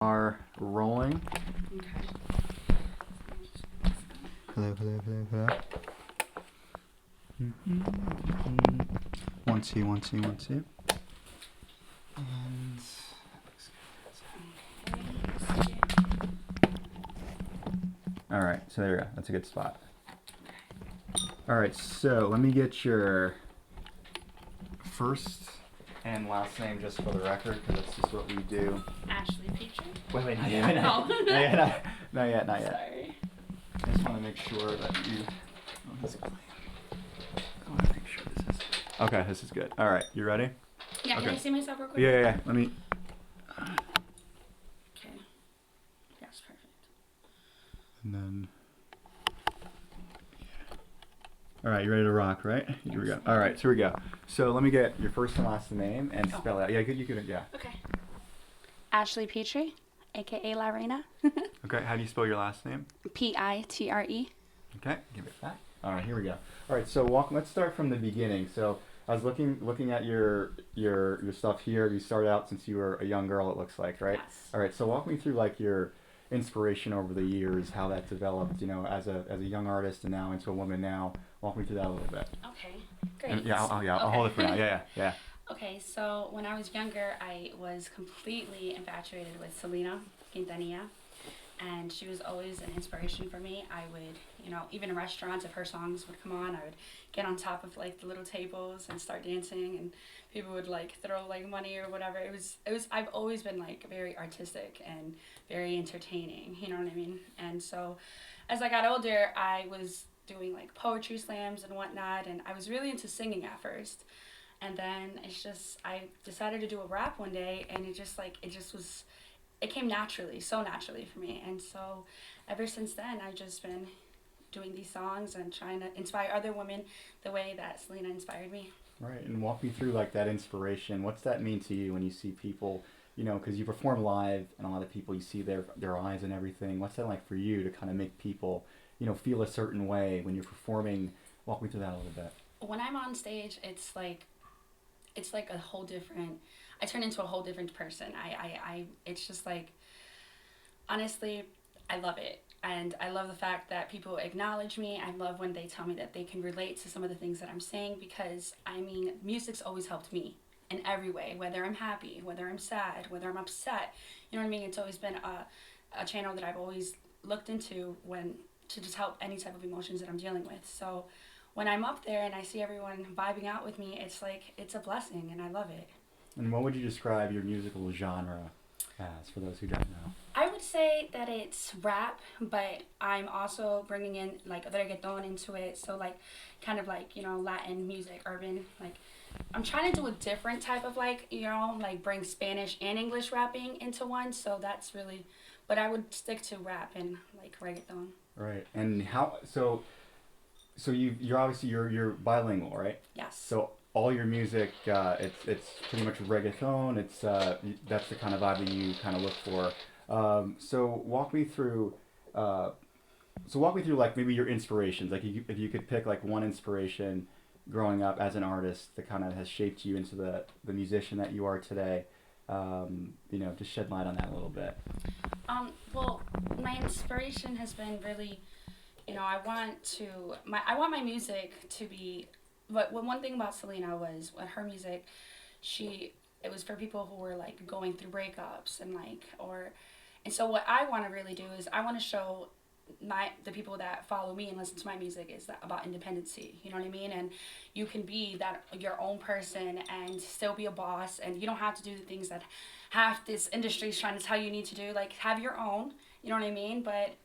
Are rolling. Okay. Hello, hello, hello, hello. One, two, one, two, one, two. And all right, so there you go. That's a good spot. All right, so let me get your first and last name just for the record, because that's just what we do. Ashley Petrie. Wait, not yet. Not yet. Sorry. I just want to make sure that you. Oh, this is clean. I want to make sure this is. Okay, this is good. All right, you ready? Yeah, okay. Can I see myself real quick? Yeah. Let me. Okay. That's perfect. And then. All right, you ready to rock, right? Yes. Here we go. All right, so here we go. So let me get your first and last name and spell it out. Yeah, you could, yeah. Okay. Ashley Petrie, aka Reina. Okay, how do you spell your last name? Pitre. Okay, give it back. All right, here we go. All right, so let's start from the beginning. So I was looking at your stuff here. You started out since you were a young girl, it looks like, right? Yes. All right, so walk me through like your inspiration over the years, how that developed, as a young artist and now into a woman now. Walk me through that a little bit. Okay. Great. And I'll hold it for now. Yeah. Okay, so when I was younger, I was completely infatuated with Selena Quintanilla, and she was always an inspiration for me. I would, even in restaurants, if her songs would come on, I would get on top of like the little tables and start dancing, and people would like throw like money or whatever. It was. I've always been like very artistic and very entertaining. You know what I mean? And so, as I got older, I was doing like poetry slams and whatnot, and I was really into singing at first. And then I decided to do a rap one day, and it came naturally, so naturally for me. And so ever since then, I've just been doing these songs and trying to inspire other women the way that Selena inspired me. Right, and walk me through like that inspiration. What's that mean to you when you see people, because you perform live, and a lot of people, you see their eyes and everything. What's that like for you to kind of make people, feel a certain way when you're performing? Walk me through that a little bit. When I'm on stage, it's like a whole different, I turn into a whole different person. It's just like, honestly, I love it. And I love the fact that people acknowledge me. I love when they tell me that they can relate to some of the things that I'm saying, because, music's always helped me in every way, whether I'm happy, whether I'm sad, whether I'm upset. You know what I mean? It's always been a channel that I've always looked into to just help any type of emotions that I'm dealing with. So when I'm up there and I see everyone vibing out with me, it's like, it's a blessing, and I love it. And what would you describe your musical genre as, for those who don't know? I would say that it's rap, but I'm also bringing in like reggaeton into it. So like, kind of like, Latin music, urban. Like, I'm trying to do a different type of like, bring Spanish and English rapping into one. So that's really, but I would stick to rap and like reggaeton. Right. And so you're obviously you're bilingual, right? Yes. So all your music, it's pretty much reggaeton. It's that's the kind of vibe that you kind of look for. So walk me through. Like maybe your inspirations. Like if you could pick like one inspiration growing up as an artist that kind of has shaped you into the musician that you are today. Just shed light on that a little bit. Well, my inspiration has been really, I want my music to be. But one thing about Selena was her music, it was for people who were like going through breakups and so what I want to really do is I want to show the people that follow me and listen to my music is that about independency. You know what I mean? And you can be your own person and still be a boss, and you don't have to do the things that half this industry is trying to tell you need to do. Like, have your own. You know what I mean? But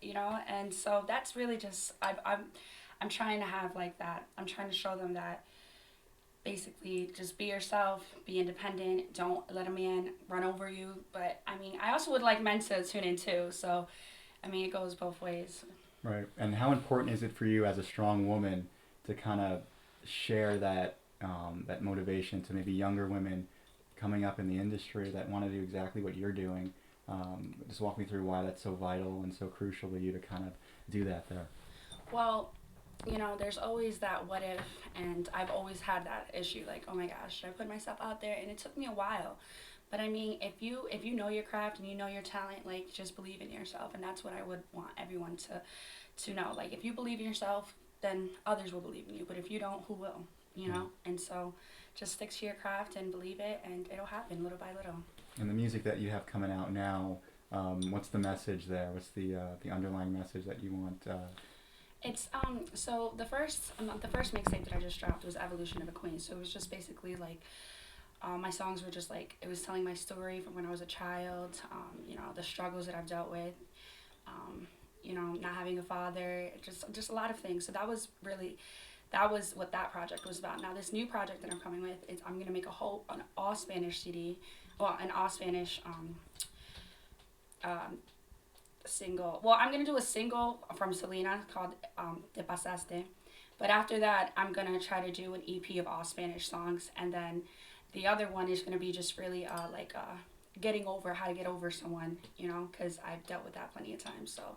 and so that's really just I'm trying to have like that. I'm trying to show them that basically just be yourself, be independent, don't let a man run over you. But I also would like men to tune in too. So, it goes both ways. Right. And how important is it for you as a strong woman to kind of share that that motivation to maybe younger women coming up in the industry that want to do exactly what you're doing? Just walk me through why that's so vital and so crucial to you to kind of do that there. Well, there's always that what if, and I've always had that issue, like, oh my gosh, should I put myself out there? And it took me a while, But I mean, if you know your craft and you know your talent, like just believe in yourself, and that's what I would want everyone to know. Like if you believe in yourself, then others will believe in you. But if you don't, who will? You know. And so, just stick to your craft and believe it, and it'll happen little by little. And the music that you have coming out now, what's the message there? What's the underlying message that you want? It's so the first mixtape that I just dropped was Evolution of a Queen. So it was just basically like my songs were just like it was telling my story from when I was a child. You know, the struggles that I've dealt with. You know, not having a father, just a lot of things. So that was what that project was about. Now this new project that I'm coming with is I'm gonna make an all Spanish CD, well an all Spanish single. Well, I'm gonna do a single from Selena called "Te Pasaste," but after that, I'm gonna try to do an EP of all Spanish songs, and then the other one is gonna be just really getting over how to get over someone, you know, because I've dealt with that plenty of times. So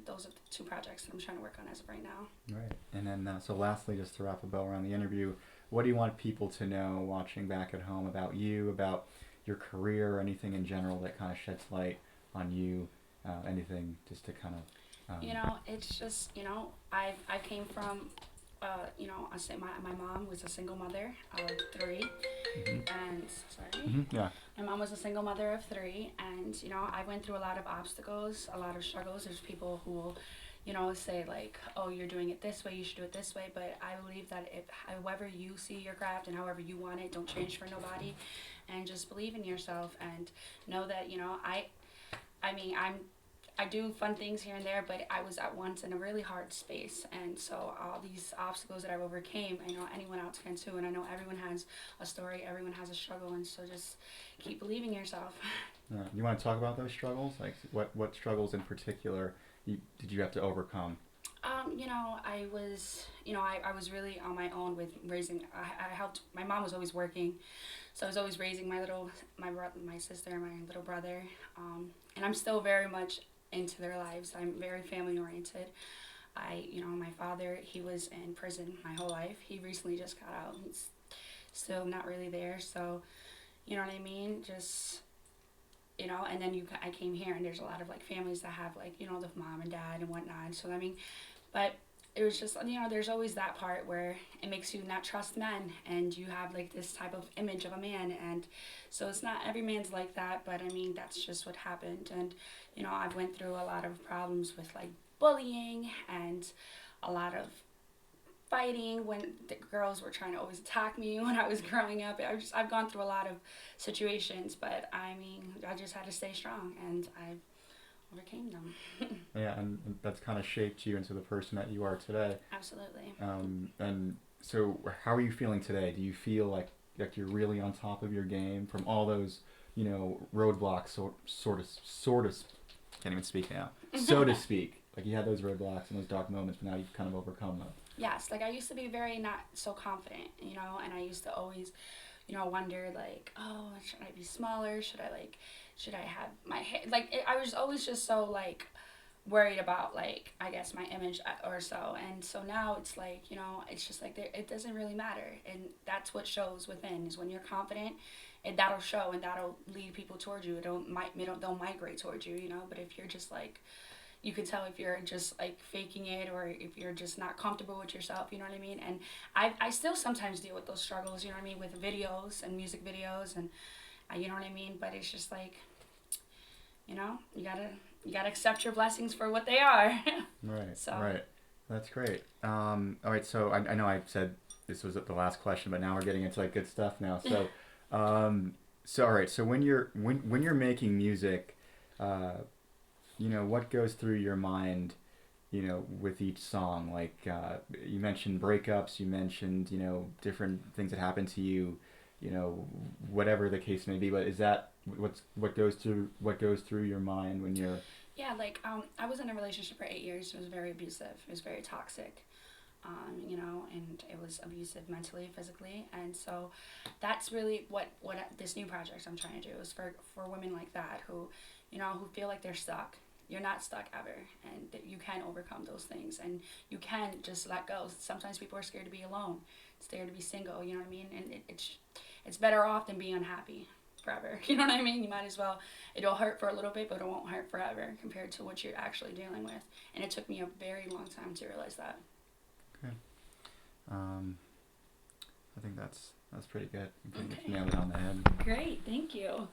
those are the two projects that I'm trying to work on as of right now. Right. And then so lastly, just to wrap a bow around the interview, what do you want people to know watching back at home about you, about your career, or anything in general that kind of sheds light on you, anything just to kind of you know, it's just, you know, I came from you know, I say my mom was a single mother of 3, and sorry, yeah, my mom was a single mother of 3, and you know, I went through a lot of obstacles, a lot of struggles. There's people who will, you know, say like, oh, you're doing it this way, you should do it this way, but I believe that if however you see your craft and however you want it, don't change for nobody, and just believe in yourself and know that, you know, I mean, I do fun things here and there, but I was at once in a really hard space, and so all these obstacles that I've overcame, I know anyone else can too, and I know everyone has a story, everyone has a struggle, and so just keep believing in yourself. You want to talk about those struggles? Like what struggles in particular did you have to overcome? You know, I was really on my own with raising. I helped. My mom was always working, so I was always raising my sister, and my little brother, and I'm still very much into their lives. I'm very family oriented. You know, my father, he was in prison my whole life. He recently just got out. He's still not really there. So, you know what I mean? Just, you know, and then I came here, and there's a lot of like families that have like, you know, the mom and dad and whatnot. So I mean, but it was just, you know, there's always that part where it makes you not trust men, and you have like this type of image of a man, and so it's not every man's like that, but I mean, that's just what happened. And you know, I've went through a lot of problems with like bullying and a lot of fighting when the girls were trying to always attack me when I was growing up. I've gone through a lot of situations, but I mean, I just had to stay strong, and I overcame them. Yeah, and that's kind of shaped you into the person that you are today. Absolutely. And so how are you feeling today? Do you feel like you're really on top of your game from all those, you know, roadblocks, sort of, can't even speak now, so to speak. Like you had those roadblocks and those dark moments, but now you've kind of overcome them. Yes, like I used to be very not so confident, you know, and I used to always, you know, wonder like, oh, should I be smaller? Should I have my hair? Like I was always just so like worried about like I guess my image or so, and so now it's like, you know, it's just like it doesn't really matter, and that's what shows within is when you're confident, and that'll show and that'll lead people towards you. They'll migrate towards you, you know. But if you're just like, you can tell if you're just like faking it or if you're just not comfortable with yourself, you know what I mean? And I still sometimes deal with those struggles, you know what I mean, with videos and music videos, and you know what I mean. But it's just like, you know, you gotta accept your blessings for what they are. Right. So. Right. That's great. All right. So I know I said this was the last question, but now we're getting into like good stuff now. So, so all right. So when you're making music, you know, what goes through your mind, you know, with each song? Like you mentioned breakups, you mentioned, you know, different things that happen to you, you know, whatever the case may be. But is that what goes through your mind when you're? Yeah, like I was in a relationship for 8 years. It was very abusive. It was very toxic. You know, and it was abusive mentally, physically, and so that's really what this new project I'm trying to do is for women like that who, you know, who feel like they're stuck. You're not stuck ever, and that you can overcome those things, and you can just let go. Sometimes people are scared to be alone, scared to be single. You know what I mean? And it's better off than being unhappy. forever. You know what I mean? You might as well. It'll hurt for a little bit, but it won't hurt forever compared to what you're actually dealing with. And it took me a very long time to realize that. Okay. I think that's pretty good. You pretty much nailed it on the head. Great, thank you.